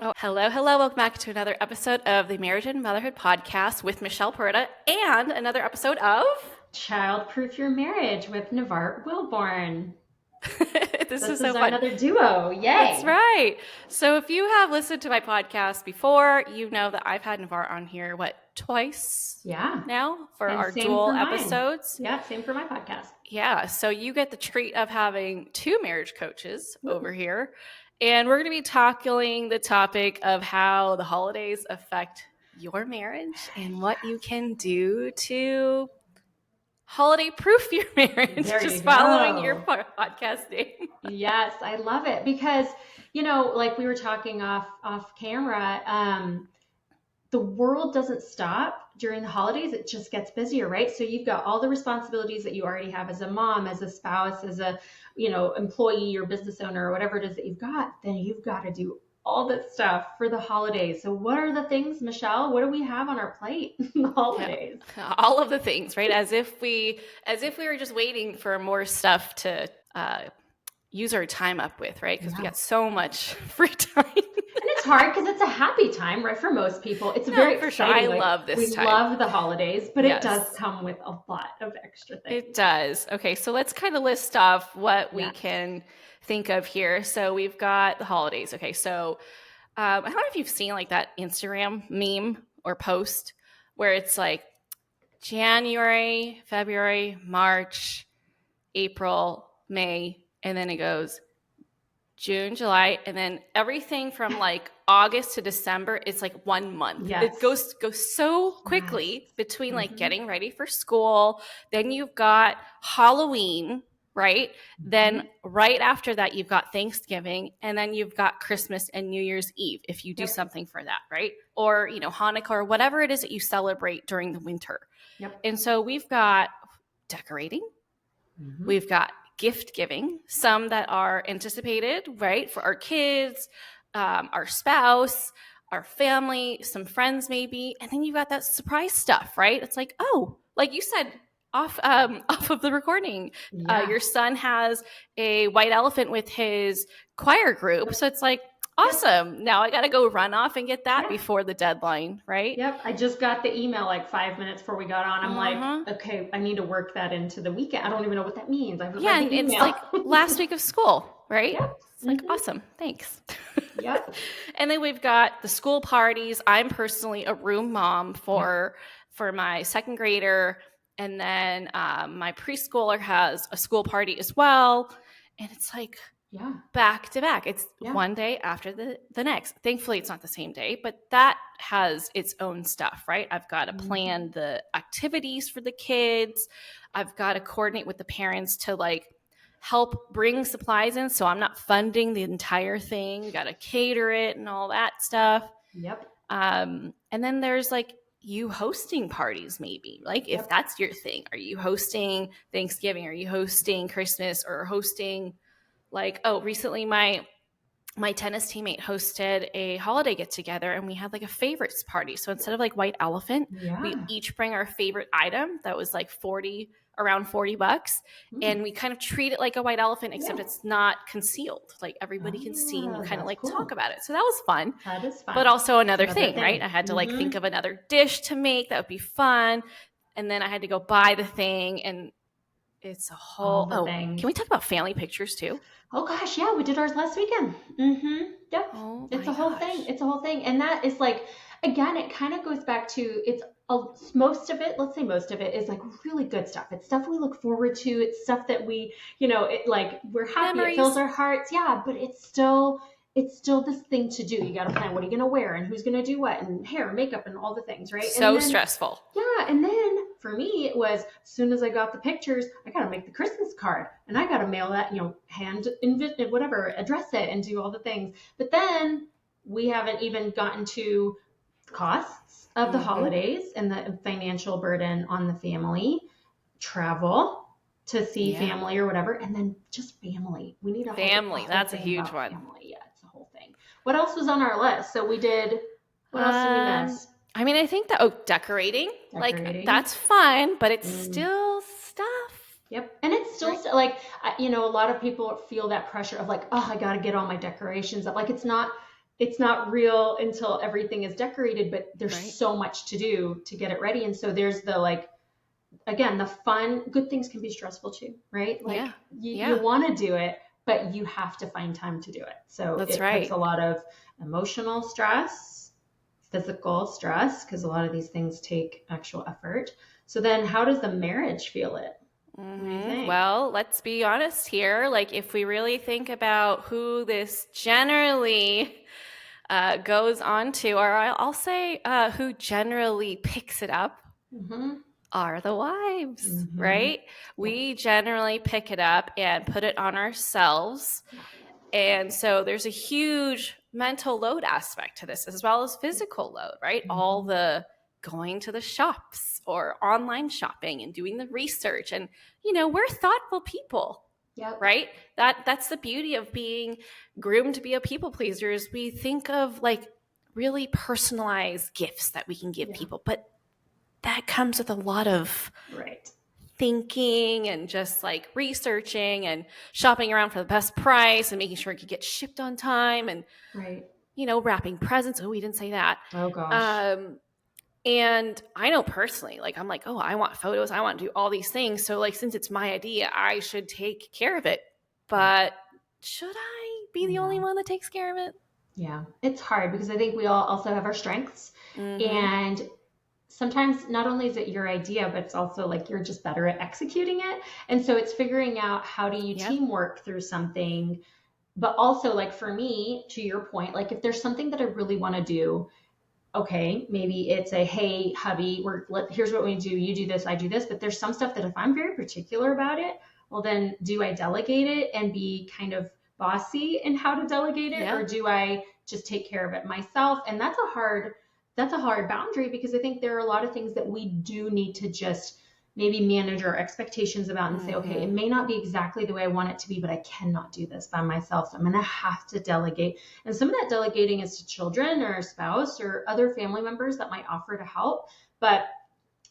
Oh, hello, hello. Welcome back to another episode of the Marriage and Motherhood Podcast with Michelle Purta and another episode of Childproof Your Marriage with Navarre Wilborn. This is This so is our fun. another duo. That's Yay. right. So if you have listened to my podcast before, you know that I've had Navarre on here, twice Yeah. now for And our same dual for mine. episodes. Yeah, same for my podcast. Yeah, so you get the treat of having two marriage coaches over here. And we're going to be tackling the topic of how the holidays affect your marriage and what you can do to holiday proof your marriage, There you just following your go. podcast name. Yes, I love it because, like we were talking off camera, the world doesn't stop during the holidays. It just gets busier, right? So you've got all the responsibilities that you already have as a mom, as a spouse, as a, employee or business owner or whatever it is that you've got. Then you've got to do all this stuff for the holidays. So what are the things, Michelle? What do we have on our plate in the Yeah, holidays? all of the things, right? As if we were just waiting for more stuff to use our time up with, right? Because we got so much free time. And it's hard because it's a happy time, right? For most people, it's No, very for sure. exciting. I love this we time. love the holidays, but it does Yes. come with a lot of extra things. It does. Okay, so let's kind of list off what we Yes. can think of here. So we've got the holidays. Okay, so I don't know if you've seen like that Instagram meme or post where it's like January, February, March, April, May, and then it goes June, July, and then everything from like August to December is like 1 month. Yes. It goes so quickly Yes. between like getting ready for school. Then you've got Halloween, right? Then right after that, you've got Thanksgiving, and then you've got Christmas and New Year's Eve if you do something for that, right? Or, Hanukkah or whatever it is that you celebrate during the winter. Yep. And so we've got decorating, we've got gift giving, some that are anticipated, right, for our kids, our spouse, our family, some friends maybe, and then you've got that surprise stuff, right? It's like, oh, like you said off of the recording, your son has a white elephant with his choir group, so it's like, awesome. Now I got to go run off and get that before the deadline, right? Yep. I just got the email like 5 minutes before we got on. I'm like, okay, I need to work that into the weekend. I don't even know what that means. I haven't read the email. It's like last week of school, right? Yep. It's like, awesome. Thanks. Yep. And then we've got the school parties. I'm personally a room mom for my second grader. And then my preschooler has a school party as well. And it's like, back to back. It's one day after the next. Thankfully, it's not the same day, but that has its own stuff, right? I've got to plan the activities for the kids. I've got to coordinate with the parents to like help bring supplies in, so I'm not funding the entire thing. Got to cater it and all that stuff. Yep. And then there's like you hosting parties, maybe, like if that's your thing. Are you hosting Thanksgiving? Are you hosting Christmas or hosting like, recently my tennis teammate hosted a holiday get together and we had like a favorites party. So instead of like white elephant, we each bring our favorite item that was like around $40. And we kind of treat it like a white elephant, except it's not concealed. Like everybody can see and we kind of like talk about it. So that was fun. That is fun. But also another thing, right? I had to like think of another dish to make that would be fun. And then I had to go buy the thing, and it's a whole thing. Can we talk about family pictures too? Oh gosh, yeah, we did ours last weekend. Yep. It's a whole thing. It's a whole thing. And that is like, again, it kind of goes back to most of it, let's say most of it is like really good stuff. It's stuff we look forward to. It's stuff that we, we're happy. Memories. It fills our hearts. Yeah, but it's still this thing to do. You got to plan what are you going to wear and who's going to do what and hair and makeup and all the things, right? So stressful. Yeah. And then for me, it was as soon as I got the pictures, I got to make the Christmas card and I got to mail that, hand whatever, address it and do all the things. But then we haven't even gotten to costs of the holidays and the financial burden on the family, travel to see family or whatever, and then just family. We need a family. That's a huge one. Family. Yeah, it's a whole thing. What else was on our list? So we did. What else did we miss? I mean, I think that decorating, like that's fun, but it's still stuff. Yep, and it's still like a lot of people feel that pressure of like, oh, I got to get all my decorations up. Like it's not it's not real until everything is decorated, but there's Right. so much to do to get it ready. And so there's the like, again, the fun, good things can be stressful too, right? Yeah. Like you Yeah. want to do it, but you have to find time to do it. So That's it puts a right. lot of emotional stress, physical stress, because a lot of these things take actual effort. So then how does the marriage feel it? What do you think? Well, let's be honest here. Like, if we really think about who this generally goes on to, or I'll say who generally picks it up, Mm-hmm. are the wives, Mm-hmm. right? Yep. We generally pick it up and put it on ourselves. Yeah. And so there's a huge mental load aspect to this as well as physical load, right? All Mm-hmm. the going to the shops or online shopping and doing the research. And, we're thoughtful people, Yep. right? That's the beauty of being groomed to be a people pleaser is we think of like really personalized gifts that we can give Yeah. people, but that comes with a lot of Right. thinking and just like researching and shopping around for the best price and making sure it could get shipped on time and Right. wrapping presents. Oh, we didn't say that. Oh gosh. um and I know personally, like, I'm like, oh, I want photos, I want to do all these things, so like since it's my idea, I should take care of it. Yep. But should I be I the only know. one that takes care of it? Yeah. It's hard because I think we all also have our strengths. Mm-hmm. And sometimes not only is it your idea, but it's also like you're just better at executing it. And so it's figuring out how do you Yep. teamwork through something. But also, like for me, to your point, like if there's something that I really want to do, okay, maybe it's a hey, hubby, here's what we do. You do this, I do this. But there's some stuff that if I'm very particular about it, well, then do I delegate it and be kind of bossy in how to delegate it, Yeah. or do I just take care of it myself? And that's a hard boundary because I think there are a lot of things that we do need to just maybe manage our expectations about and say, okay, it Mm-hmm. may not be exactly the way I want it to be, but I cannot do this by myself. So I'm going to have to delegate. And some of that delegating is to children or a spouse or other family members that might offer to help. But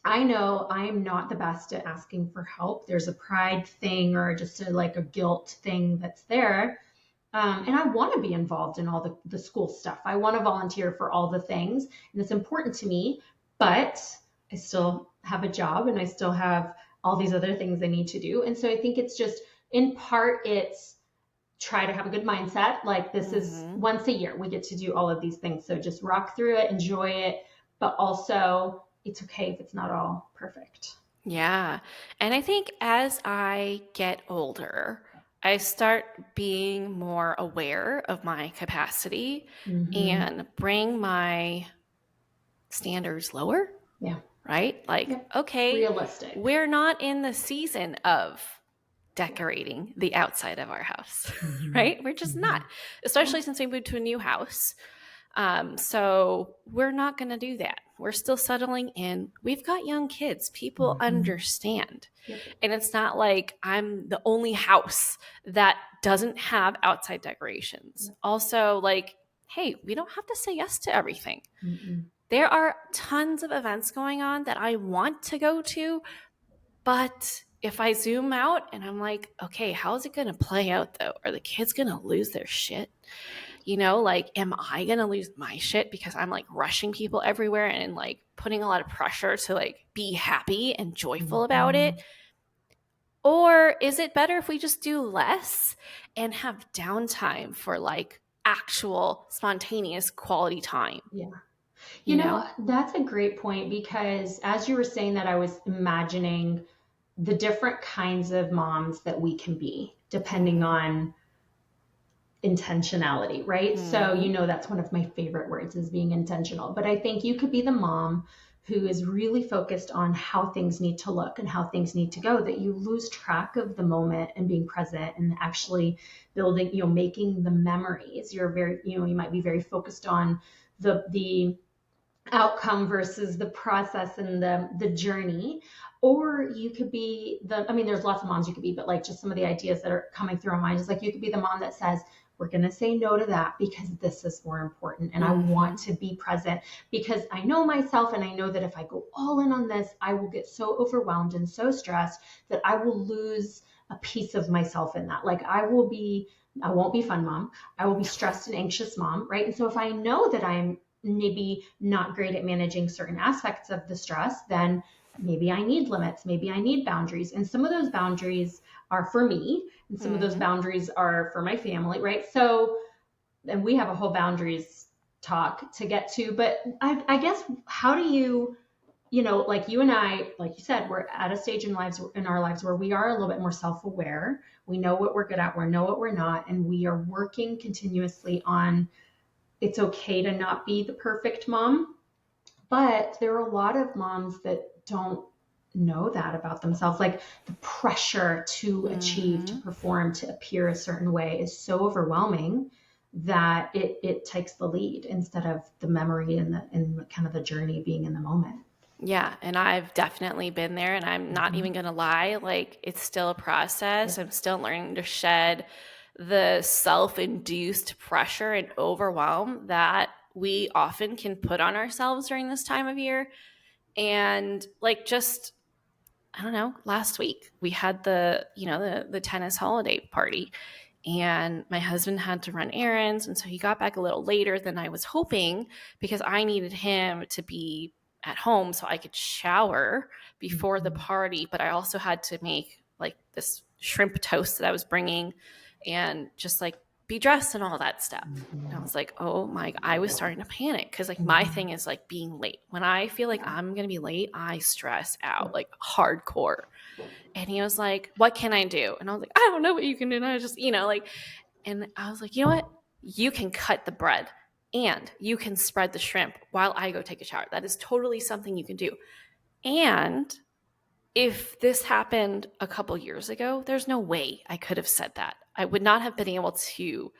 I know I am not the best at asking for help. There's a pride thing or just like a guilt thing that's there. And I want to be involved in all the school stuff. I want to volunteer for all the things, and it's important to me. But I still have a job and I still have all these other things I need to do. And so I think it's just, in part, it's try to have a good mindset. Like this is Mm-hmm. once a year, we get to do all of these things. So just rock through it, enjoy it, but also it's okay if it's not all perfect. Yeah. And I think as I get older, I start being more aware of my capacity Mm-hmm. and bring my standards lower, Yeah. right? Like, Yeah. okay, Realistic. we're not in the season of Yeah. decorating the outside of our house, Mm-hmm. right? We're just Mm-hmm. not, Yeah. especially since we moved to a new house. So we're not going to do that. We're still settling in. We've got young kids. People Mm-hmm. understand. Yep. And it's not like I'm the only house that doesn't have outside decorations. Yep. Also, like, hey, we don't have to say yes to everything. Mm-mm. There are tons of events going on that I want to go to, but if I zoom out and I'm like, okay, how's it going to play out though? Are the kids going to lose their shit? Like, am I going to lose my shit because I'm like rushing people everywhere and like putting a lot of pressure to like be happy and joyful about Mm-hmm. it? Or is it better if we just do less and have downtime for like actual spontaneous quality time? Yeah. You know? That's a great point because as you were saying that, I was imagining the different kinds of moms that we can be depending Mm-hmm. on intentionality, right? So, Mm-hmm. that's one of my favorite words is being intentional. But I think you could be the mom who is really focused on how things need to look and how things need to go, that you lose track of the moment and being present and actually building, making the memories. You're very, you might be very focused on the outcome versus the process and the journey. Or you could be there's lots of moms you could be, but like just some of the ideas that are coming through our mind is like you could be the mom that says, we're going to say no to that because this is more important and I Mm-hmm. want to be present because I know myself and I know that if I go all in on this, I will get so overwhelmed and so stressed that I will lose a piece of myself in that. Like I will be I won't be fun mom. I will be stressed and anxious mom, right? And so if I know that I'm maybe not great at managing certain aspects of the stress, then maybe I need limits, maybe I need boundaries. And some of those boundaries are for me, and some of those Mm-hmm. boundaries are for my family, right? So, and we have a whole boundaries talk to get to, but I guess how do you, like you and I, like you said, we're at a stage in our lives where we are a little bit more self-aware. We know what we're good at, we know what we're not, and we are working continuously on it's okay to not be the perfect mom. But there are a lot of moms that don't know that about themselves. Like the pressure to achieve, to Mm-hmm. perform, to appear a certain way is so overwhelming that it takes the lead instead of the memory and kind of the journey being in the moment. Yeah, and I've definitely been there, and I'm not Mm-hmm. even gonna lie, like it's still a process. Yep. I'm still learning to shed the self-induced pressure and overwhelm that we often can put on ourselves during this time of year. And like just I don't know, last week we had the tennis holiday party and my husband had to run errands and so he got back a little later than I was hoping because I needed him to be at home so I could shower before the Mm-hmm. party, but I also had to make like this shrimp toast that I was bringing and just like be dressed and all that stuff. And I Mm-hmm. was like, oh my, I was starting to panic because like my Mm-hmm. thing is like being late. When I feel like Yeah. I'm going to be late, I stress out Yep. like hardcore. And he was like, what can I do? And I was like, I don't know what you can do. And I was just, like, and I was like, you know what? You can cut the bread and you can spread the shrimp while I go take a shower. That is totally something you can do. And if this happened a couple years ago, there's no way I could have said that. I would not have been able to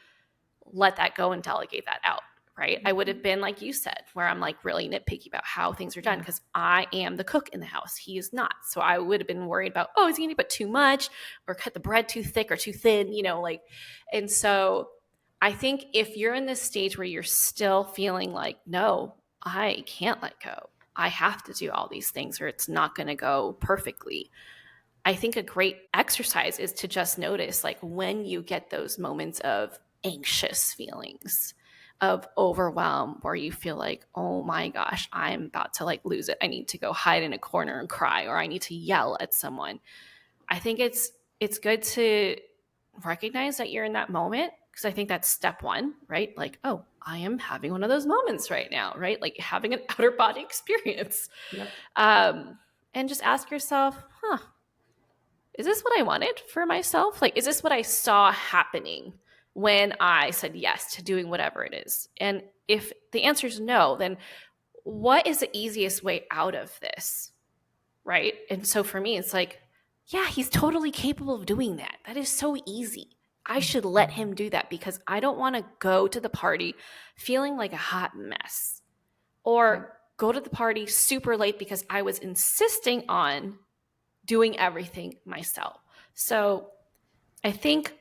let that go and delegate that out. Right. I would have been like you said, where I'm like really nitpicky about how things are done Yeah. because I am the cook in the house. He is not. So I would have been worried about, oh, is he going to put too much or cut the bread too thick or too thin, like, and so I think if you're in this stage where you're still feeling like, no, I can't let go, I have to do all these things or it's not going to go perfectly. I think a great exercise is to just notice like when you get those moments of anxious feelings, of overwhelm, where you feel like, oh my gosh, I'm about to like lose it. I need to go hide in a corner and cry, or I need to yell at someone. I think it's good to recognize that you're in that moment because I think that's step one, right? Like, oh, I am having one of those moments right now, right? Like having an outer body experience. Yep. Um, and just ask yourself, huh, is this what I wanted for myself? Like, is this what I saw happening when I said yes to doing whatever it is? And if the answer is no, then what is the easiest way out of this? Right. And so for me, it's like, yeah, he's totally capable of doing that. That is so easy. I should let Mm-hmm. him do that because I don't want to go to the party feeling like a hot mess or Yep. go to the party super late because I was insisting on doing everything myself. So I think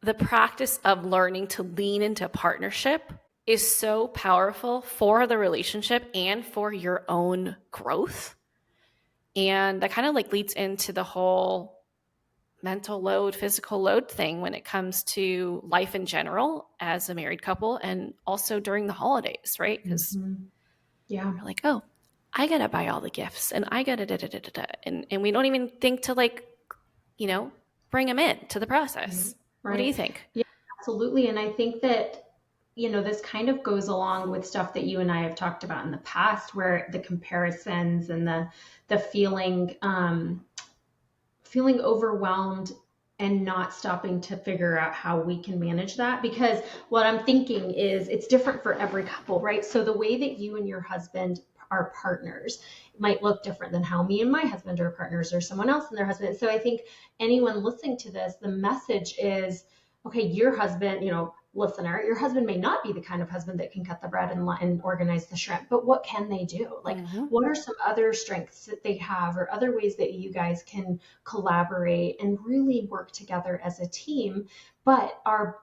the practice of learning to lean into partnership is so powerful for the relationship and for your own growth. And that kind of like leads into the whole mental load, physical load thing when it comes to life in general as a married couple and also during the holidays, right? Because Mm-hmm. Yeah. you're like, oh, I gotta buy all the gifts and I gotta da da da da da. And we don't even think to like, you know, bring them in to the Right. process. What do you Right. think? Yeah, absolutely. And I think that, this kind of goes along with stuff that you and I have talked about in the past, where the comparisons and the feeling overwhelmed and not stopping to figure out how we can manage that. Because what I'm thinking is it's different for every couple, right? So the way that you and your husband are partners might look different than how me and my husband are partners or someone else and their husband. So I think anyone listening to this, the message is, okay, your husband, listener, your husband may not be the kind of husband that can cut the bread and organize the shrimp, but what can they do? Like, Mm-hmm. what are some other strengths that they have or other ways that you guys can collaborate and really work together as a team? But our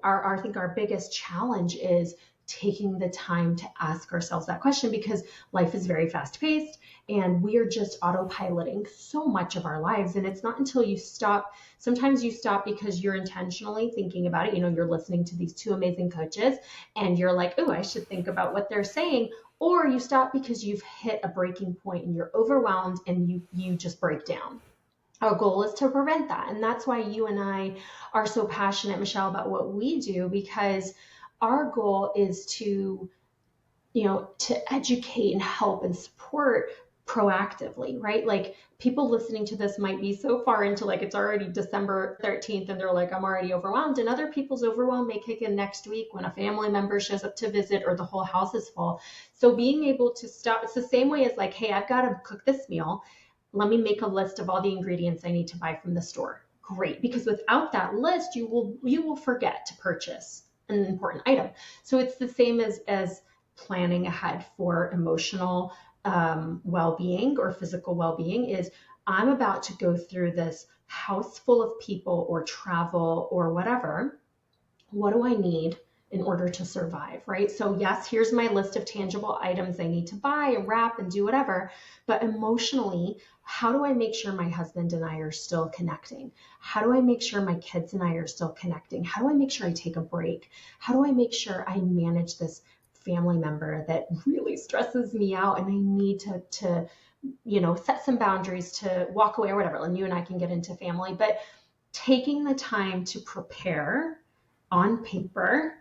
I think our biggest challenge is taking the time to ask ourselves that question, because life is very fast paced and we are just autopiloting so much of our lives. And it's not until you stop, sometimes you stop because you're intentionally thinking about it. You know, you're listening to these two amazing coaches and you're like, oh, I should think about what they're saying. Or you stop because you've hit a breaking point and you're overwhelmed and you just break down. Our goal is to prevent that. And that's why you and I are so passionate, Michelle, about what we do, because our goal is to, to educate and help and support proactively, right? Like people listening to this might be so far into like it's already December 13th and they're like, I'm already overwhelmed. And other people's overwhelm may kick in next week when a family member shows up to visit or the whole house is full. So being able to stop, it's the same way as like, hey, I've got to cook this meal. Let me make a list of all the ingredients I need to buy from the store. Great, because without that list, you will forget to purchase an important item. So it's the same as planning ahead for emotional well-being or physical well-being. Is I'm about to go through this house full of people or travel or whatever. What do I need in order to survive, right? So yes, here's my list of tangible items I need to buy and wrap and do whatever. But emotionally, how do I make sure my husband and I are still connecting? How do I make sure my kids and I are still connecting? How do I make sure I take a break? How do I make sure I manage this family member that really stresses me out and I need to set some boundaries to walk away or whatever? And you and I can get into family, but taking the time to prepare on paper,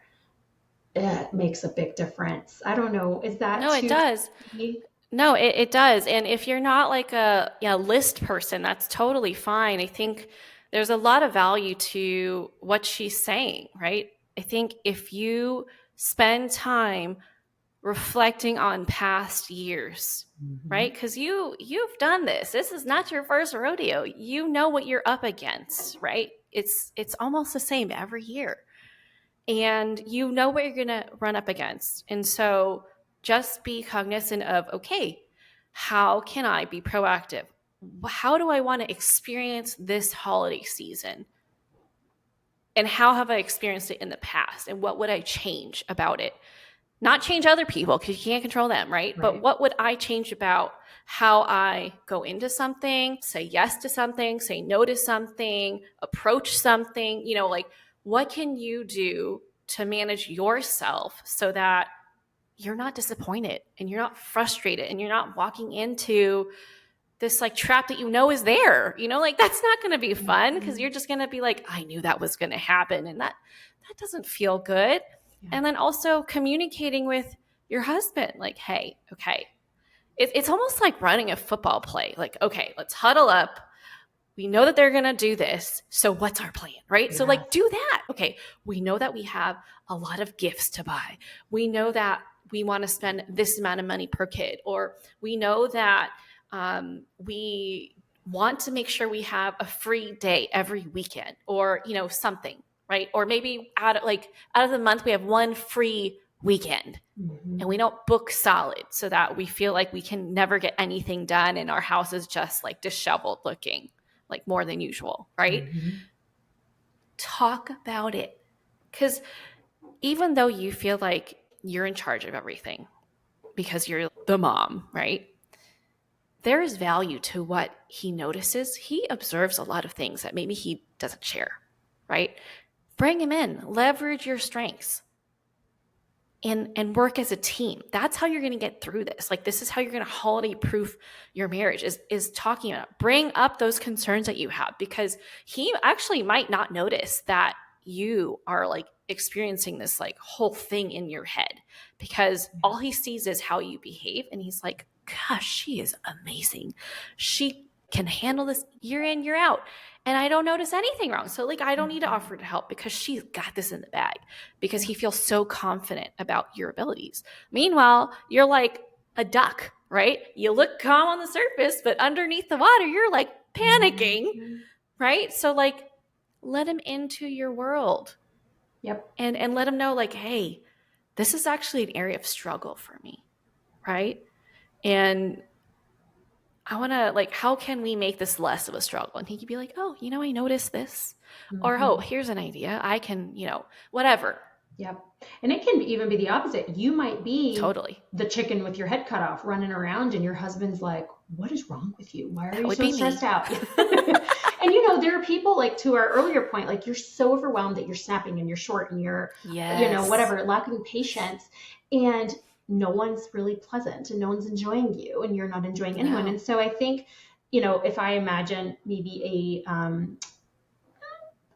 it makes a big difference. I don't know. Is that No, it too does. tricky? No, it does. And if you're not like a list person, that's totally fine. I think there's a lot of value to what she's saying, right? I think if you spend time reflecting on past years, Mm-hmm. right? Because you've done this. This is not your first rodeo. You know what you're up against, right? It's almost the same every year, and you know what you're going to run up against. And so just be cognizant of, okay, how can I be proactive? How do I want to experience this holiday season? And how have I experienced it in the past? And what would I change about it? Not change other people because you can't control them, right? But Right. what would I change about how I go into something, say yes to something, say no to something, approach something? Like what can you do to manage yourself so that you're not disappointed and you're not frustrated and you're not walking into this like trap that is there, like that's not going to be fun because Mm-hmm. you're just going to be like, I knew that was going to happen, and that doesn't feel good. Yeah. And then also communicating with your husband, like, hey, okay, it's almost like running a football play, like, okay, let's huddle up. We know that they're going to do this, so what's our plan, right? So like Yes. do that. Okay, we know that we have a lot of gifts to buy. We know that we want to spend this amount of money per kid, or we know that we want to make sure we have a free day every weekend, or something, right? Or maybe out of the month we have one free weekend, and we Mm-hmm. don't book solid so that we feel like we can never get anything done and our house is just like disheveled looking, like more than usual, right? Mm-hmm. Talk about it. Because even though you feel like you're in charge of everything because you're the mom, right? There is value to what he notices. He observes a lot of things that maybe he doesn't share, right? Bring him in, leverage your strengths, and work as a team. That's how you're going to get through this. Like this is how you're going to holiday proof your marriage, is talking about, bring up those concerns that you have, because he actually might not notice that you are like experiencing this like whole thing in your head, because Yeah. all he sees is how you behave, and he's like, gosh, she is amazing. She can handle this year in, year out, and I don't notice anything wrong. So like I don't need to Mm-hmm. offer to help because she's got this in the bag, because Yeah. he feels so confident about your abilities. Meanwhile, you're like a duck, right? You look calm on the surface, but underneath the water, you're like panicking, Mm-hmm. right? So like let him into your world, Yep. and let him know like, hey, this is actually an area of struggle for me, right? And I want to, like, how can we make this less of a struggle? And he could be like, oh, I noticed this. Or, oh, Mm-hmm. here's an idea. I can, whatever. Yep. And it can even be the opposite. You might be Totally. the chicken with your head cut off running around, and your husband's like, what is wrong with you? Why are That you would so be stressed me. out? And there are people, like, to our earlier point, like, you're so overwhelmed that you're snapping and you're short and you're, Yes. whatever, lacking patience. And no one's really pleasant and no one's enjoying you and you're not enjoying anyone. No. And so I think, if I imagine maybe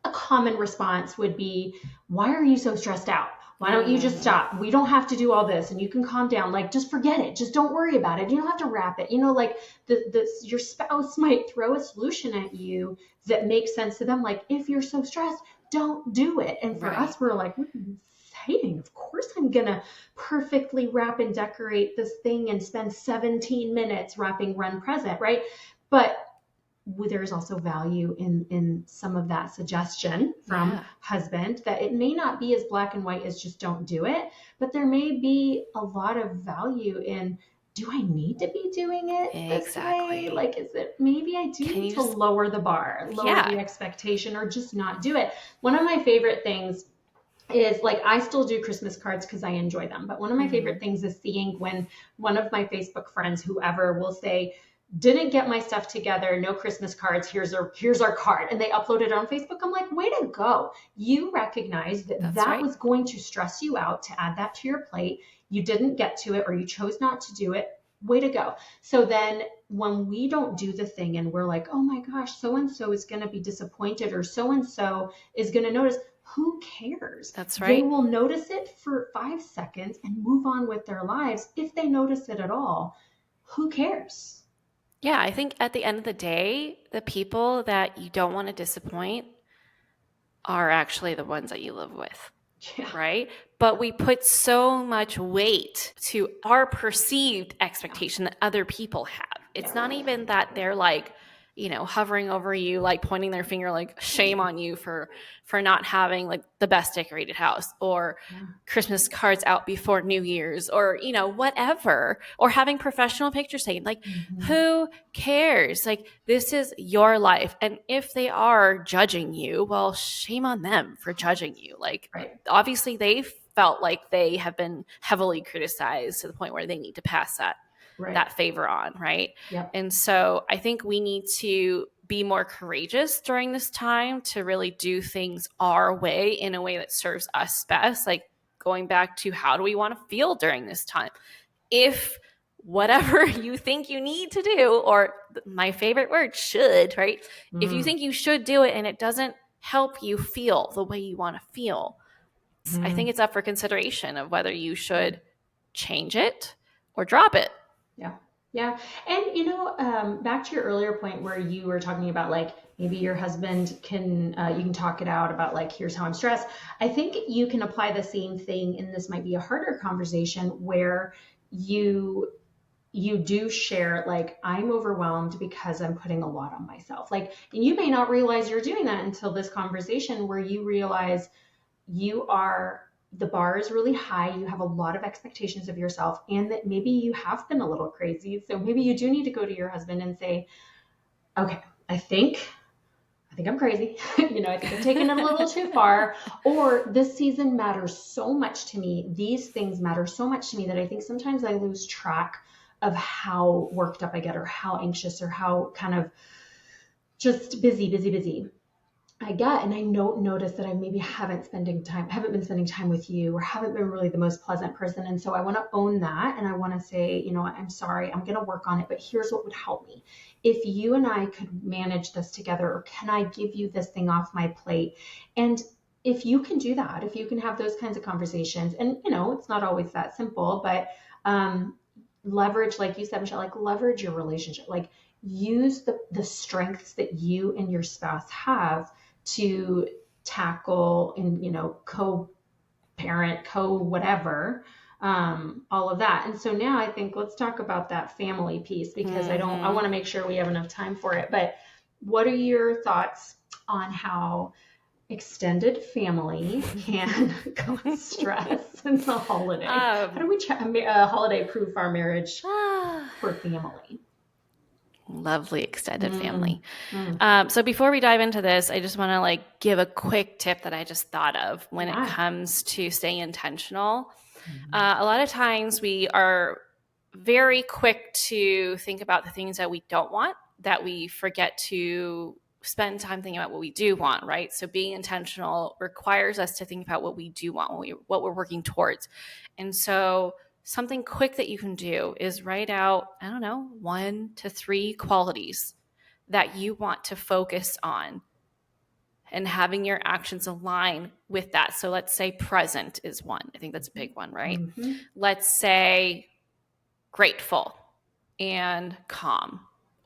a common response would be, why are you so stressed out? Why don't you just Mm, stop? We don't have to do all this and you can calm down. Like, just forget it. Just don't worry about it. You don't have to wrap it. Like, your spouse might throw a solution at you that makes sense to them. Like, if you're so stressed, don't do it. And for right. us, we're like, what are you saying? Of course I'm going to perfectly wrap and decorate this thing and spend 17 minutes wrapping Run Present, right? But there's also value in some of that suggestion from Yeah. husband, that it may not be as black and white as just don't do it, but there may be a lot of value in, do I need to be doing it this way? Exactly. Like, is it, maybe I do Can need you to just, lower the bar, lower yeah. the expectation, or just not do it. One of my favorite things is, like, I still do Christmas cards because I enjoy them. But one of my favorite Hmm. things is seeing when one of my Facebook friends, whoever, will say, didn't get my stuff together, no Christmas cards, here's our card. And they upload it on Facebook. I'm like, way to go. You recognize that That's that right. was going to stress you out to add that to your plate. You didn't get to it, or you chose not to do it. Way to go. So then when we don't do the thing and we're like, oh my gosh, so and so is going to be disappointed, or so and so is going to notice, who cares? That's They right. will notice it for 5 seconds and move on with their lives, if they notice it at all. Who cares? Yeah, I think at the end of the day, the people that you don't want to disappoint are actually the ones that you live with, Yeah. right? But we put so much weight to our perceived Yeah. expectation that other people have. It's not Yeah. even that they're like, hovering over you, like pointing their finger, like shame on you for not having like the best decorated house, or Yeah. Christmas cards out before New Year's, or whatever, or having professional pictures taken. Like, Mhm. who cares? Like, this is your life, and if they are judging you, well, shame on them for judging you. Like, Right. obviously they felt like they have been heavily criticized to the point where they need to pass Right. that favor on, right? Yep. And so I think we need to be more courageous during this time to really do things our way, in a way that serves us best. Like, going back to, how do we want to feel during this time? If whatever you think you need to do, or my favorite word, should, right? If you Mm. think you should do it and it doesn't help you feel the way you want to feel, I think Mm. it's up for consideration of whether you Yeah. should change it or drop it. Yeah. Yeah. And, back to your earlier point where you were talking about, like, maybe your husband can, you can talk it out about, like, here's how I'm stressed. I think you can apply the same thing, and this might be a harder conversation, where you you do share, like, I'm overwhelmed because I'm putting a lot on myself. Like, and you may not realize you're doing that until this conversation, where you realize you are, the bar is really high, you have a lot of expectations of yourself, and that maybe you have been a little crazy. So maybe you do need to go to your husband and say, okay, I think I'm crazy. I think I've taken it a little too far. Or, this season matters so much to me. These things matter so much to me that I think sometimes I lose track of how worked up I get, or how anxious, or how kind of just busy, busy, busy I get. And I don't notice that I maybe haven't been spending time with you, or haven't been really the most pleasant person. And so I want to own that. And I want to say, I'm sorry, I'm going to work on it, but here's what would help me. If you and I could manage this together, or can I give you this thing off my plate? And if you can do that, if you can have those kinds of conversations, and, it's not always that simple, but, leverage, like you said, Michelle, like, leverage your relationship, like, use the strengths that you and your spouse have to tackle, and, co-parent, co-whatever, all of that. And so now I think, let's talk about that family piece, because I Mm-hmm. want to make sure we have enough time for it. But what are your thoughts on how extended family can cause stress in the holiday? How um, do we holiday proof our marriage ah, for family? Lovely extended Mm, family. mm, So before we dive into this, I just want to like give a quick tip that I just thought of when it yeah. comes to staying intentional. Mhm. A lot of times we are very quick to think about the things that we don't want, that we forget to spend time thinking about what we do want, right? So being intentional requires us to think about what we do want, what we're working towards. And so something quick that you can do is write out, I don't know, 1 to 3 qualities that you want to focus on and having your actions align with that. So let's say present is one. I think that's a big one, right? Mm-hmm. Let's say grateful and calm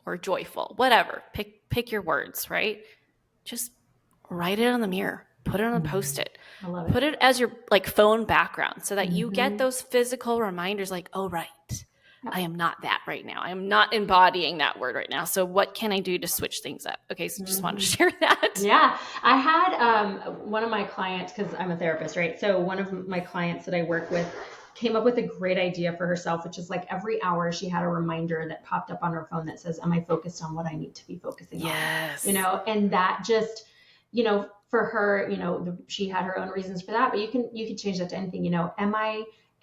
or joyful, whatever. Pick your words, right? Just write it on the mirror, put it on a Mm-hmm. post-it, I love put it. it as your like phone background so that you get Mm-hmm. those physical reminders like, oh right, Yep. I am not that right now. I am not embodying that word right now. So what can I do to switch things up? Okay, so just wanted to Mm-hmm. share that. Yeah, I had one of my clients, because I'm a therapist, right? So one of my clients that I work with came up with a great idea for herself, which is like every hour she had a reminder that popped up on her phone that says, "Am I focused on what I need to be focusing on?" You Yes. know, and that just, for her, she had her own reasons for that, but you can change that to anything.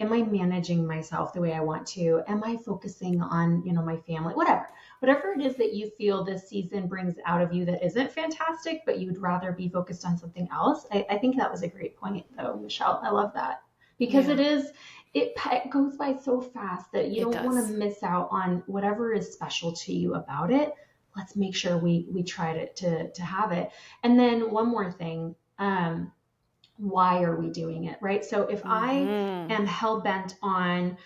Am I managing myself the way I want to? Am I focusing on my family? Whatever it is that you feel this season brings out of you that isn't fantastic, but you'd rather be focused on something else. I think that was a great point, though, Michelle. I love that because Yeah, it goes by so fast that you it don't want to does. miss out on whatever is special to you about it. Let's make sure we try to have it. And then one more thing. Why are we doing it, right? So if I Mm-hmm. am hell bent on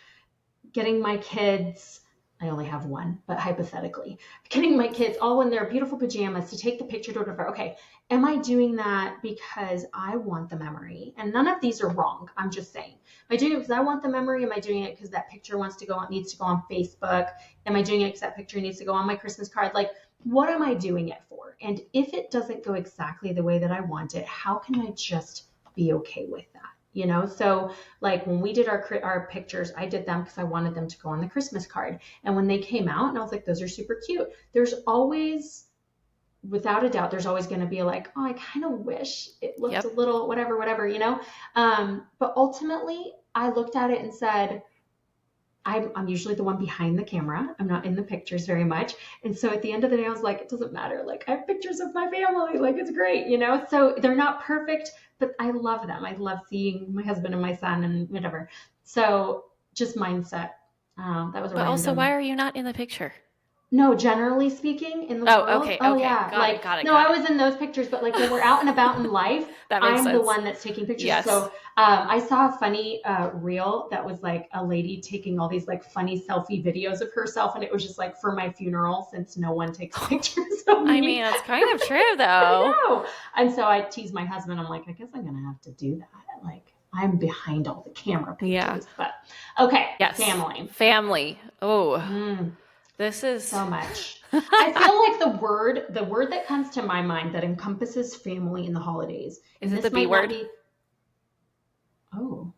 getting my kids, I only have one, but hypothetically, getting my kids all in their beautiful pajamas to take the picture to whatever. Okay, am I doing that because I want the memory? And none of these are wrong. I'm just saying. Am I doing it because I want the memory? Am I doing it because that picture needs to go on Facebook? Am I doing it because that picture needs to go on my Christmas card? Like, what am I doing it for? And if it doesn't go exactly the way that I want it, how can I just be okay with that? So like when we did our pictures, I did them because I wanted them to go on the Christmas card. And when they came out, and I was like, those are super cute. There's always, without a doubt, there's always going to be like, oh, I kind of wish it looked a Yep. little whatever. But ultimately, I looked at it and said, I'm usually the one behind the camera. I'm not in the pictures very much. And so at the end of the day, I was like, it doesn't matter. Like, I have pictures of my family. Like, it's great. So they're not perfect, but I love them. I love seeing my husband and my son and whatever. So just mindset. That was a But also, why random. are you not in the picture? No, generally speaking, in the Oh, world, okay, oh okay. yeah, Got it, like got it, no, got I it. was in those pictures, but like when we're out and about in life, That makes I'm the sense. one that's taking pictures. So Yes. I saw a funny reel that was like a lady taking all these like funny selfie videos of herself, and it was just like for my funeral, since no one takes pictures of I mean, me. it's kind of true I though. know, and so I tease my husband. I'm like, I guess I'm gonna have to do that. Like I'm behind all the camera Yeah. pictures, but okay, Yes. family. Family. Oh, Mm. this is. So much. I feel like the word that comes to my mind that encompasses family in the holidays, Is and it the this B might not word? be, oh,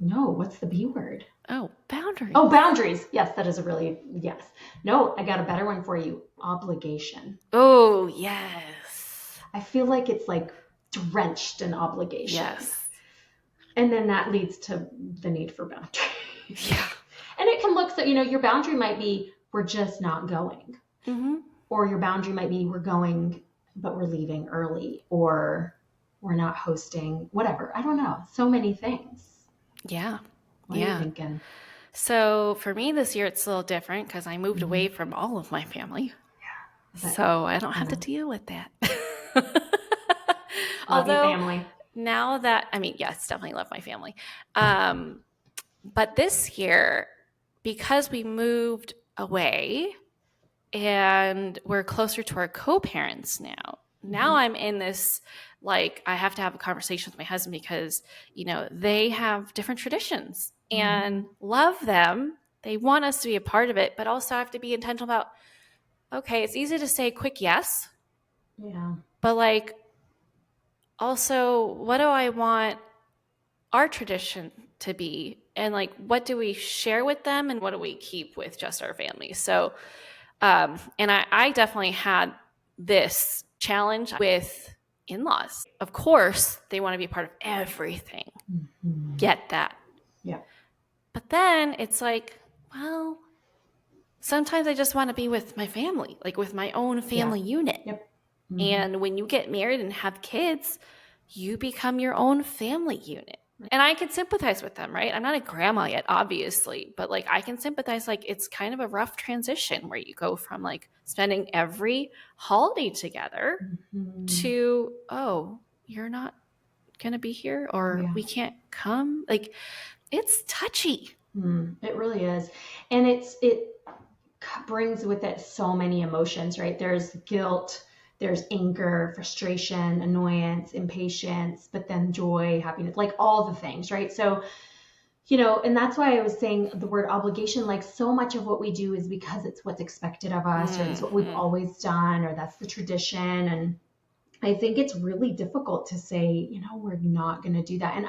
no, what's the B word? Oh, Oh, boundaries. boundaries. Yes, that is a really, yes. No, I got a better one for you. Obligation. Oh, yes. I feel like it's like drenched in obligation. Yes. And then that leads to the need for boundaries. Yeah. And it can look so, your boundary might be, we're just not going. Mm-hmm. Or your boundary might be, we're going, but we're leaving early, or we're not hosting, whatever. I don't know. So many things. Yeah. What are you Yeah. thinking? So for me this year, it's a little different because I moved Mm-hmm. away from all of my family. But So I don't have to yeah, deal with that. love you, Although family. now that, I mean, yes, definitely love my family. Um, but this year, because we moved away and we're closer to our co-parents now Mm-hmm. I'm in this, like, I have to have a conversation with my husband because, they have different traditions Mm-hmm. and love them. They want us to be a part of it, but also have to be intentional about, okay, it's easy to say quick yes, Yeah. but like, also, what do I want our tradition to be? And like, what do we share with them and what do we keep with just our family? So And I definitely had this challenge with in-laws. Of course, they want to be a part of everything. Mm-hmm. Get that. Yeah. But then it's like, well, sometimes I just want to be with my family, like with my own family unit. Yep. Mm-hmm. And when you get married and have kids, you become your own family unit. And I can sympathize with them, right? I'm not a grandma yet, obviously, but like I can sympathize. Like it's kind of a rough transition where you go from like spending every holiday together Mm-hmm. to, oh, you're not going to be here or Yeah. we can't come. Like it's touchy. It really is. And it brings with it so many emotions, right? There's guilt, there's anger, frustration, annoyance, impatience, but then joy, happiness, like all the things, right? So, and that's why I was saying the word obligation, like so much of what we do is because it's what's expected of us, or it's what we've always done, or that's the tradition. And I think it's really difficult to say, we're not going to do that. And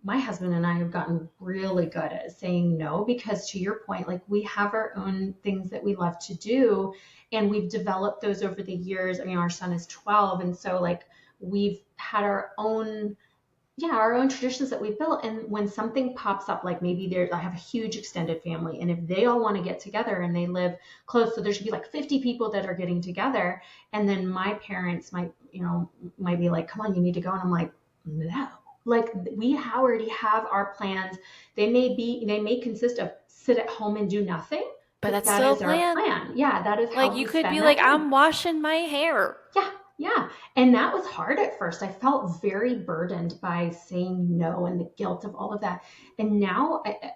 my husband and I have gotten really good at saying no because to your point, like we have our own things that we love to do and we've developed those over the years. I mean, our son is 12. And so like we've had our own traditions that we built. And when something pops up, like maybe I have a huge extended family, and if they all want to get together and they live close, so there should be like 50 people that are getting together. And then my parents might be like, come on, you need to go. And I'm like, no, like we already have our plans. They may consist of sit at home and do nothing, but that's that still is a our plan. plan. Yeah, that is like how you we could spend be that like, time. I'm washing my hair. Yeah. And that was hard at first. I felt very burdened by saying no and the guilt of all of that. And now, I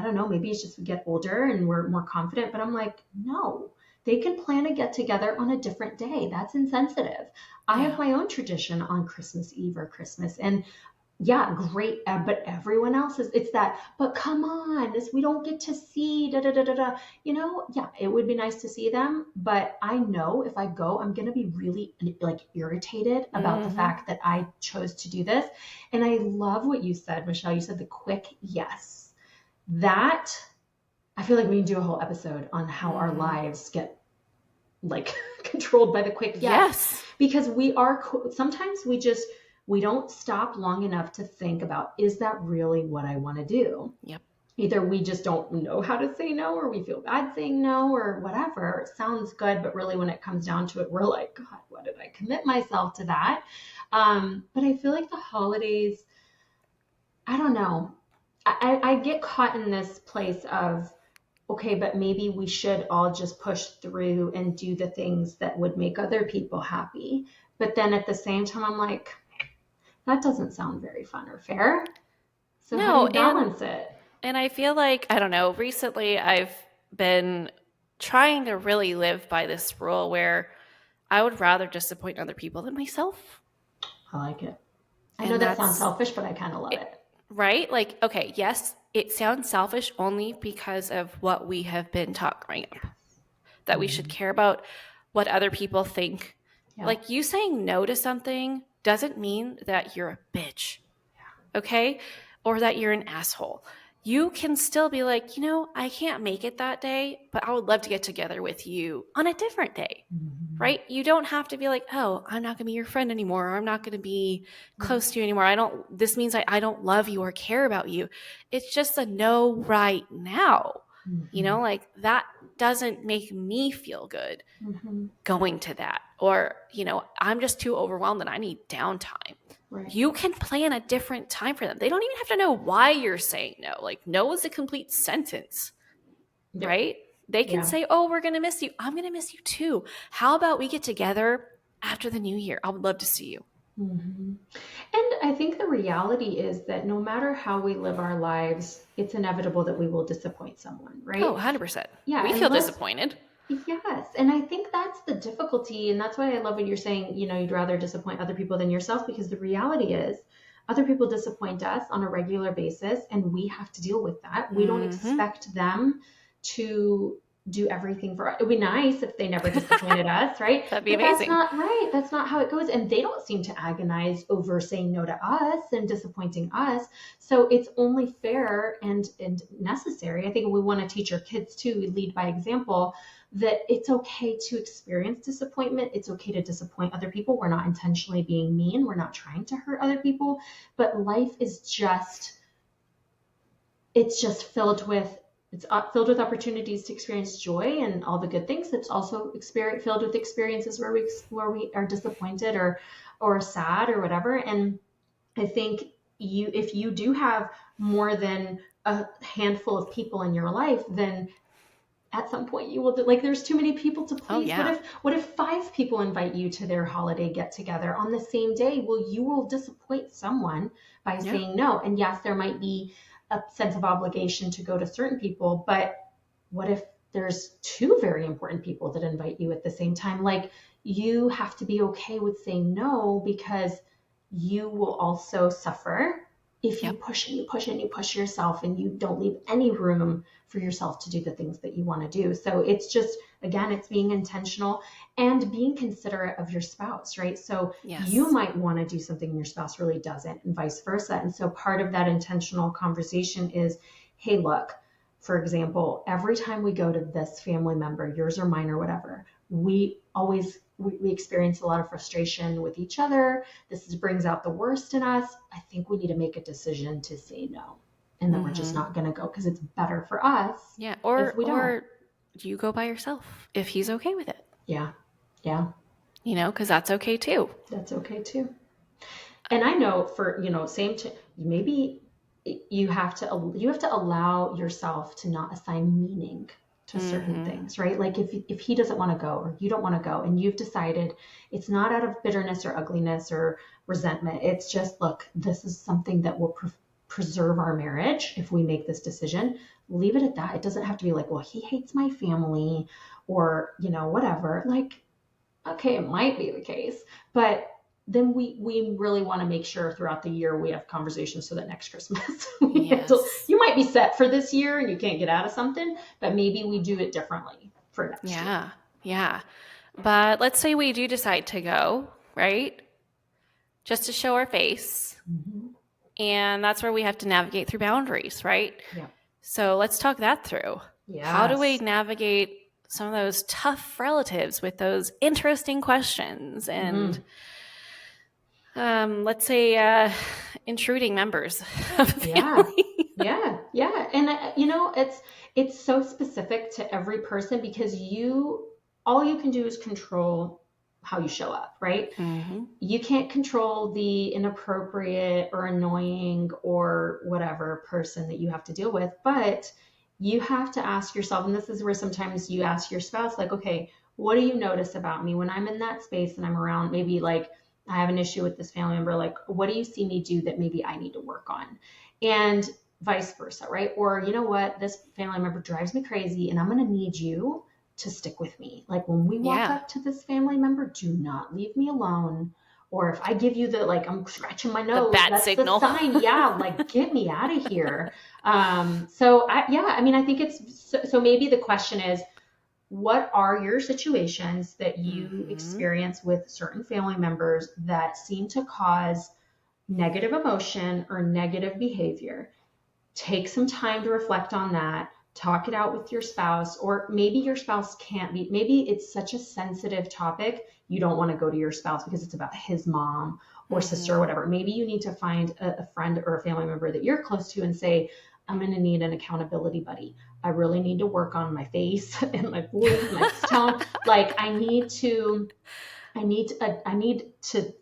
don't know, maybe it's just we get older and we're more confident, but I'm like, no, they can plan a get together on a different day. That's insensitive. I have my own tradition on Christmas Eve or Christmas. And yeah, great. But everyone else it's that, but come on, we don't get to see, da, da, da, da, da. Yeah, it would be nice to see them. But I know if I go, I'm going to be really like irritated about the fact that I chose to do this. And I love what you said, Michelle. You said the quick yes. That, I feel like we can do a whole episode on how our lives get like controlled by the quick yes. Because sometimes we don't stop long enough to think about, is that really what I want to do? Yep. Either we just don't know how to say no, or we feel bad saying no, or whatever. It sounds good, but really when it comes down to it, we're like, God, what did I commit myself to that? But I feel like the holidays, I don't know. I get caught in this place of, okay, but maybe we should all just push through and do the things that would make other people happy. But then at the same time, I'm like, that doesn't sound very fun or fair. So how do you balance it? And I feel like, I don't know, recently I've been trying to really live by this rule where I would rather disappoint other people than myself. I like it. I know that sounds selfish, but I kind of love it. Right? Like, okay, yes, it sounds selfish only because of what we have been taught growing up. That we should care about what other people think. Yeah. Like you saying no to something doesn't mean that you're a bitch. Yeah. Okay? Or that you're an asshole. You can still be like, I can't make it that day, but I would love to get together with you on a different day, right? You don't have to be like, oh, I'm not going to be your friend anymore, or I'm not going to be close to you anymore. This means I don't love you or care about you. It's just a no right now. Like that doesn't make me feel good going to that. Or, I'm just too overwhelmed and I need downtime. Right. You can plan a different time for them. They don't even have to know why you're saying no. Like, no is a complete sentence, right? They can say, oh, we're going to miss you. I'm going to miss you too. How about we get together after the new year? I would love to see you. Mm-hmm. And I think the reality is that no matter how we live our lives, it's inevitable that we will disappoint someone, right? Oh, 100%. Yeah, we feel disappointed. Yes. And I think that's the difficulty. And that's why I love what you're saying, you'd rather disappoint other people than yourself, because the reality is other people disappoint us on a regular basis and we have to deal with that. We don't expect them to do everything for us. It'd be nice if they never disappointed us, right? That'd be But that's amazing. not right. That's not how it goes. And they don't seem to agonize over saying no to us and disappointing us. So it's only fair and necessary. I think we want to teach our kids too, we lead by example, that it's okay to experience disappointment. It's okay to disappoint other people. We're not intentionally being mean. We're not trying to hurt other people. But life is just, it's just filled with opportunities to experience joy and all the good things. It's also filled with experiences where we are disappointed or sad or whatever. And I think if you do have more than a handful of people in your life, then at some point you will like, there's too many people to Oh please. yeah. What if five people invite you to their holiday get together on the same day? Well, you will disappoint someone by Yeah. saying no. And yes, there might be a sense of obligation to go to certain people, but what if there's two very important people that invite you at the same time? Like, you have to be okay with saying no, because you will also suffer if you Yep. push and you push and you push yourself and you don't leave any room for yourself to do the things that you want to do. So it's just, again, it's being intentional and being considerate of your spouse, right? So you Yes. might want to do something and your spouse really doesn't, and vice versa. And so part of that intentional conversation is, hey, look, for example, every time we go to this family member, yours or mine or whatever, we experience a lot of frustration with each other. Brings out the worst in us. I think we need to make a decision to say no, and that we're just Mm-hmm. not going to go, because it's better for us Yeah. if we don't. Or you go by yourself if he's okay with it. Yeah, yeah, Because that's okay too. that's okay too. And I know, for same to maybe, you have to allow yourself to not assign meaning to certain Mm-hmm. things, right? Like, if he doesn't want to go, or you don't want to go, and you've decided, it's not out of bitterness or ugliness or resentment. It's just, look, this is something that will preserve our marriage if we make this decision. Leave it at that. It doesn't have to be like, well, he hates my family, or whatever. Like, okay, it might be the case, but then we really want to make sure throughout the year we have conversations, so that next Christmas we handle. Yes. You might be set for this year and you can't get out of something, but maybe we do it differently for next year. Yeah. Yeah. But let's say we do decide to go, right? Just to show our face. Mm-hmm. And that's where we have to navigate through boundaries, right? Yeah. So let's talk that through. How do we Yes. navigate some of those tough relatives with those interesting questions and Mm-hmm. let's say intruding members of the Yeah. family? Yeah. Yeah. And it's so specific to every person, because all you can do is control how you show up, right? Mm-hmm. You can't control the inappropriate or annoying or whatever person that you have to deal with, but you have to ask yourself, and this is where sometimes you ask your spouse, like, okay, what do you notice about me when I'm in that space and I'm around, maybe like I have an issue with this family member, like, what do you see me do that maybe I need to work on? And vice versa, right? Or, you know what, this family member drives me crazy and I'm going to need you to stick with me. Like, when we walk Yeah. up to this family member, do not leave me alone. Or if I give you the, like, I'm scratching my The nose, bat that's the signal. sign. Yeah, like, get me out of here. I think so maybe the question is, what are your situations that you Mm-hmm. experience with certain family members that seem to cause negative emotion or negative behavior? Take some time to reflect on that, talk it out with your spouse, or maybe your spouse can't be, maybe it's such a sensitive topic, you don't want to go to your spouse because it's about his mom or sister or Mm-hmm. whatever. Maybe you need to find a friend or a family member that you're close to and say, I'm going to need an accountability buddy. I really need to work on my face and my voice and my tone. Like, I need to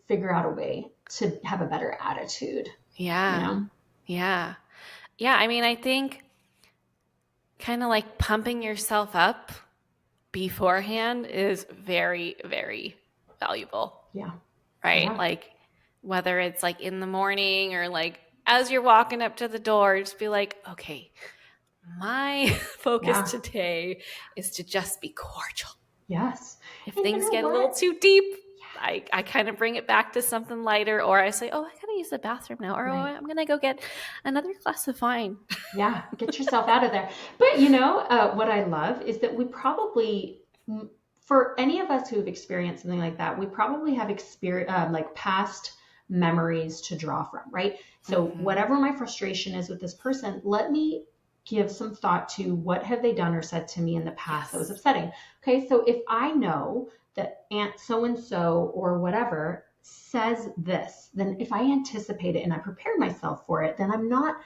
figure out a way to have a better attitude, you Yeah. know? Yeah. Yeah. I mean, I think kind of like pumping yourself up beforehand is very, very valuable, Yeah. right? Yeah. Like whether it's like in the morning or like as you're walking up to the door, just be like, okay, my focus Yeah. today is to just be cordial. Yes. If And you things know get a little what? too deep, I kind of bring it back to something lighter, or I say, oh, I gotta use the bathroom now, or oh, Right. I'm gonna go get another glass of wine. Yeah, get yourself out of there. But what I love is that we probably, for any of us who have experienced something like that, we probably have experience, like past memories to draw from, right? So Mm-hmm. whatever my frustration is with this person, let me give some thought to what have they done or said to me in the past that was Yes. upsetting. Okay, so if I know that Aunt so and so or whatever says this, then if I anticipate it and I prepare myself for it, then I'm not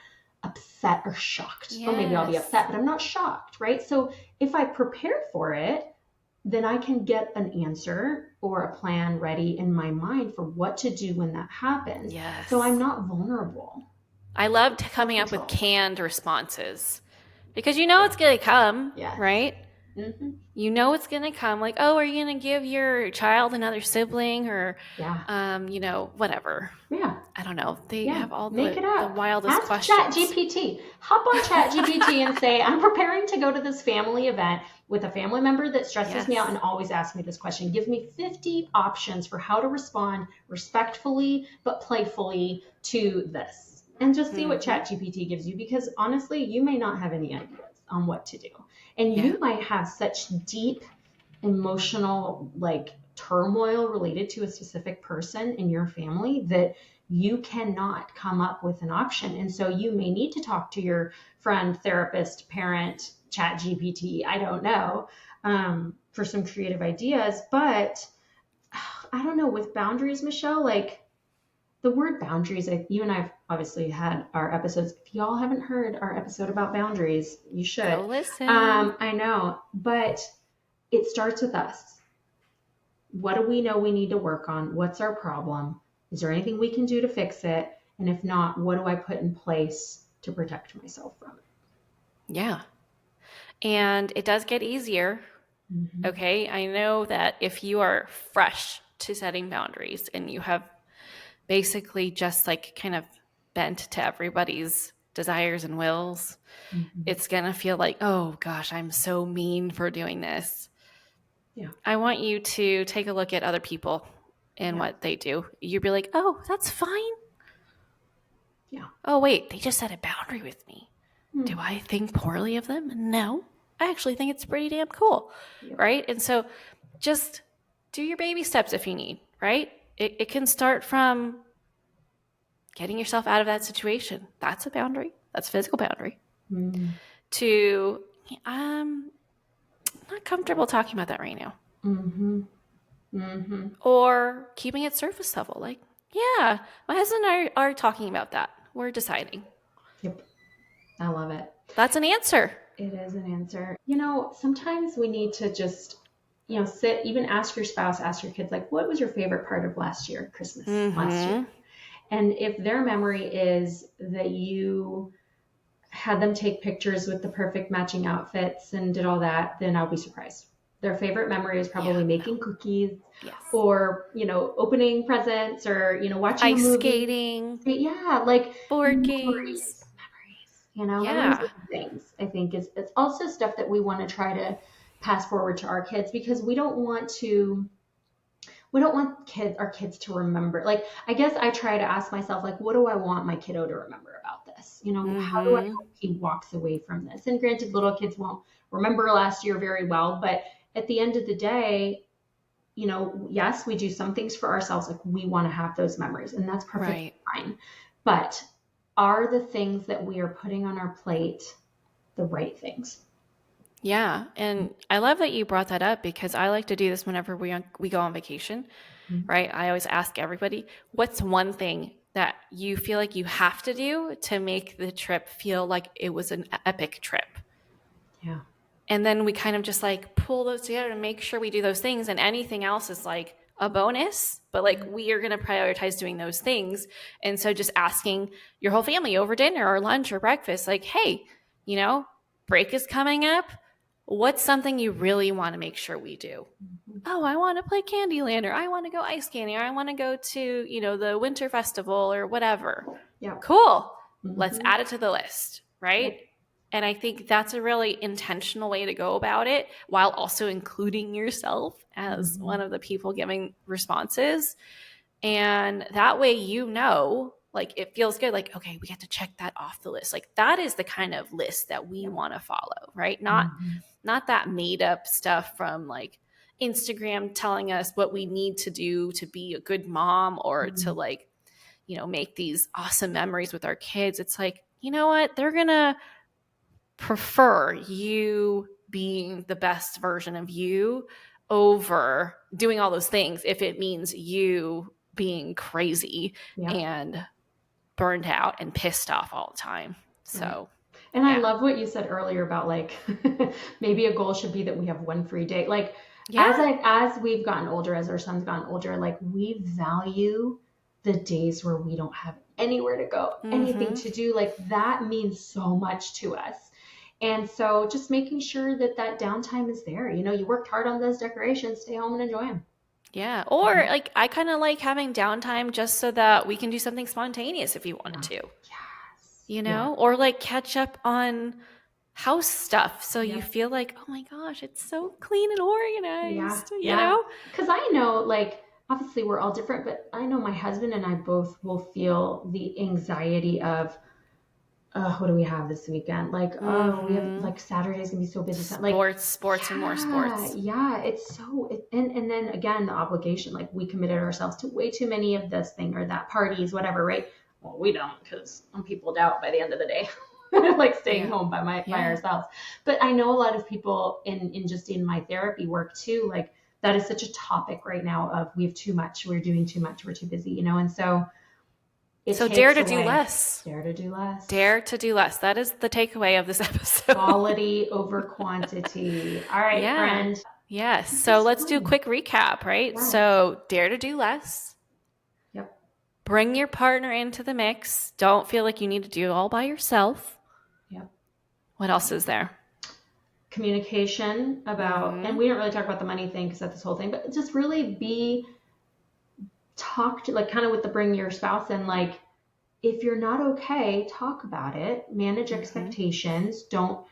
upset or shocked. Or maybe I'll be Yes. upset, but I'm not shocked, right? So if I prepare for it, then I can get an answer or a plan ready in my mind for what to do when that happens. So I'm Yes. not vulnerable. I loved Have coming up with control. canned responses because you know it's gonna come, Yes. right? Mm-hmm. You know it's gonna come. Like, oh, are you gonna give your child another sibling, or, Yeah. whatever. Yeah. I don't know. They Yeah, have all make it the up. wildest Ask Chat questions. GPT. Hop on Chat GPT and say, I'm preparing to go to this family event with a family member that stresses me out Yes. and always asks me this question. Give me 50 options for how to respond respectfully but playfully to this. And just see what Mm-hmm. Chat GPT gives you, because honestly, you may not have any ideas on what to do. And Yeah. you might have such deep emotional like turmoil related to a specific person in your family that you cannot come up with an option. And so you may need to talk to your friend, therapist, parent, chat GPT, I don't know, for some creative ideas. But I don't know, with boundaries, Michelle, like the word boundaries, you and I've obviously had our episodes. If y'all haven't heard our episode about boundaries, you should. Go listen. I know, but it starts with us. What do we know we need to work on? What's our problem? Is there anything we can do to fix it? And if not, what do I put in place to protect myself from it? Yeah. And it does get easier. Mm-hmm. Okay. I know that if you are fresh to setting boundaries and you have basically just like kind of bent to everybody's desires and wills, Mm-hmm. it's going to feel like, oh gosh, I'm so mean for doing this. Yeah. I want you to take a look at other people and Yeah. what they do. You'd be like, oh, that's fine. Yeah. Oh, wait, they just set a boundary with me. Hmm. Do I think poorly of them? No. I actually think it's pretty damn cool. Yep. Right? And so just do your baby steps if you need, right? It can start from getting yourself out of that situation. That's a boundary. That's a physical boundary. Mm-hmm. To, I'm not comfortable talking about that right now. Mm-hmm. Mm-hmm. Or keeping it surface level. Like, yeah, my husband and I are talking about that. We're deciding. Yep. I love it. That's an answer. It is an answer. Sometimes we need to just, sit, even ask your spouse, ask your kids, like, what was your favorite part of last year, Christmas last year? Mm-hmm. And if their memory is that you had them take pictures with the perfect matching outfits and did all that, then I'll be surprised. Their favorite memory is Yeah, probably no. making cookies Yes. or, opening presents or, watching a Ice movie. skating, Yeah, like board games. memories Yeah. of things, I think is it's also stuff that we want to try to pass forward to our kids, because we don't want our kids to remember. Like, I guess I try to ask myself, like, what do I want my kiddo to remember about this? How do I Mm-hmm. hope he walks away from this? And granted, little kids won't remember last year very well, but at the end of the day, yes, we do some things for ourselves. Like, we want to have those memories, and that's perfectly Right. fine. But are the things that we are putting on our plate the right things? Yeah. And I love that you brought that up because I like to do this whenever we go on vacation, Mhm. right? I always ask everybody, what's one thing that you feel like you have to do to make the trip feel like it was an epic trip? Yeah. And then we kind of just like pull those together and make sure we do those things, and anything else is like a bonus, but like we are going to prioritize doing those things. And so just asking your whole family over dinner or lunch or breakfast, like, hey, break is coming up. What's something you really want to make sure we do? Mhm. Oh, I want to play Candyland, or I want to go ice skating, or I want to go to, the winter festival or whatever. Yep. Cool. Let's Mhm. add it to the list, right? Yep. And I think that's a really intentional way to go about it, while also including yourself as one of the people giving responses. And that way, like it feels good. Like, okay, we have to check that off the list. Like that is the kind of list that we Yep. want to follow, right? Mhm. Not that made up stuff from like Instagram telling us what we need to do to be a good mom, or to Mhm. like, make these awesome memories with our kids. It's like, you know what? They're going to prefer you being the best version of you over doing all those things if it means you being crazy Yep. and burned out and pissed off all the time. Right. So, And I yeah. love what you said earlier about like maybe a goal should be that we have one free day. Like Yeah. as we've gotten older, as our son's gotten older, like we value the days where we don't have anywhere to go, anything Mhm. to do. Like that means so much to us. And so just making sure that that downtime is there. You know, you worked hard on those decorations, stay home and enjoy them. Yeah. Or like I kind of like having downtime just so that we can do something spontaneous if you wanted Yeah. to, Yes. Yeah. or like catch up on house stuff so you Yep. feel like, oh my gosh, it's so clean and Yeah, organized. yeah. Because I know, like, obviously we're all different, but I know my husband and I both will feel the anxiety of, what do we have this weekend? Like, oh, we have Mhm. like Saturday's gonna be so busy. Like, Sports and more yeah, sports. yeah. It's so, and then again, the obligation. Like, we committed ourselves to way too many of this thing or that parties, whatever, right? Well, we don't, because some people doubt by the end of the day. Like staying Yeah. home by Yeah. ourselves. But I know a lot of people in just in my therapy work too, like that is such a topic right now of we have too much, we're doing too much, we're too busy, you know, and so it So dare takes to do away. less. Dare to do less. Dare to do less. That is the takeaway of this episode. Quality over quantity. All right, Yeah. friend. Yes. This So was let's do a fun. quick recap, right? Yes. So dare to do less. Yep. Bring your partner into the mix. Don't feel like you need to do it all by yourself. Yep. What else is there? Communication about, and Mm-hmm. we don't really talk about the money thing because that's this whole thing, but just really be talked to, like kind of with the bring your spouse in, like if you're not okay, talk about it, manage Mm-hmm. expectations. Don't,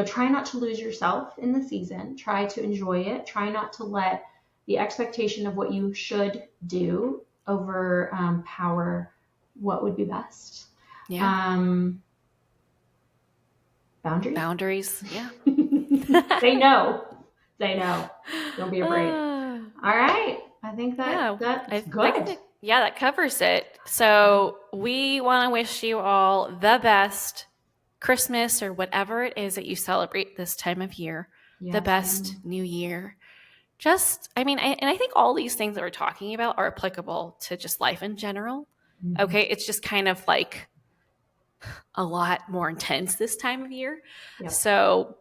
try not to lose yourself in the season. Try to enjoy it. Try not to let the expectation of what you should do overpower what would be best. Yeah. Um, boundaries. Boundaries. Yeah. Say no. Say no. Don't be afraid. Uh, All right. I think yeah. that's I think good. that covers it. So we want to wish you all the best Christmas or whatever it is that you celebrate this time of year, the Yes, best ma'am. new year. And I think all these things that we're talking about are applicable to just life in general. Mm-hmm. Okay. It's just kind of like a lot more intense this time of year. Yep. So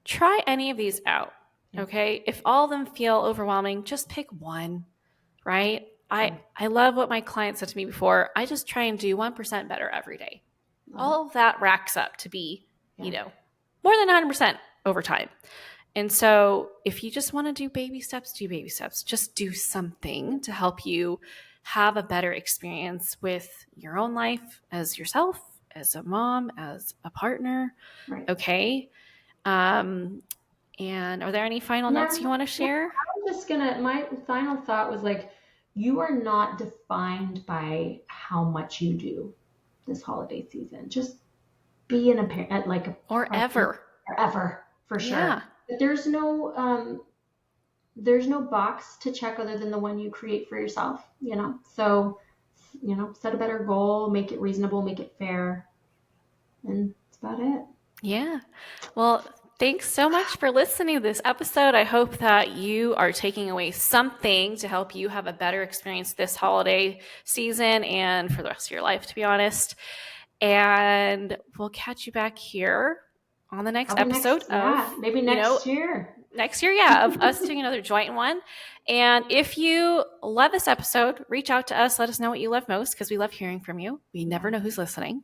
try any of these out. Yep. Okay. If all of them feel overwhelming, just pick one, right? Good. I love what my client said to me before. I just try and do 1% better every day. Love it. All of that racks up to be, Yeah. more than 100% over time. And so if you just want to do baby steps, do baby steps. Just do something to help you have a better experience with your own life as yourself, as a mom, as a partner. Right. Okay. Um, and are there any final Yeah. notes you want to Yeah. share? I'm just gonna, my final thought was like, you are not defined by how much you do this holiday season. Just be an apparent, like a Or present ever? forever, for sure. Yeah. But there's no box to check other than the one you create for yourself, So, set a better goal, make it reasonable, make it fair, and that's about it. Yeah. Well, thanks so much for listening to this episode. I hope that you are taking away something to help you have a better experience this holiday season and for the rest of your life, to be honest. And we'll catch you back here on the next Probably episode next, of, yeah, maybe you know, next year. next year, yeah, of us doing another joint one. And if you love this episode, reach out to us. Let us know what you love most because we love hearing from you. We never know who's listening.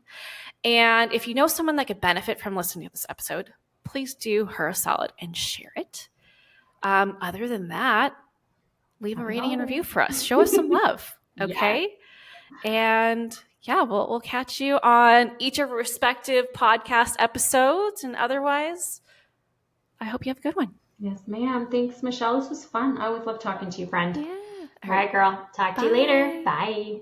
And if you know someone that could benefit from listening to this episode, please do her a solid and share it. Other than that, leave a Happy rating and holidays. review for us. Show us some love. Yes. Okay. And yeah, we'll catch you on each of our respective podcast episodes. And otherwise, I hope you have a good one. Yes, ma'am. Thanks, Michelle. This was fun. I always love talking to you, friend. Yeah. All right, girl. Talk to you later. Bye. Bye.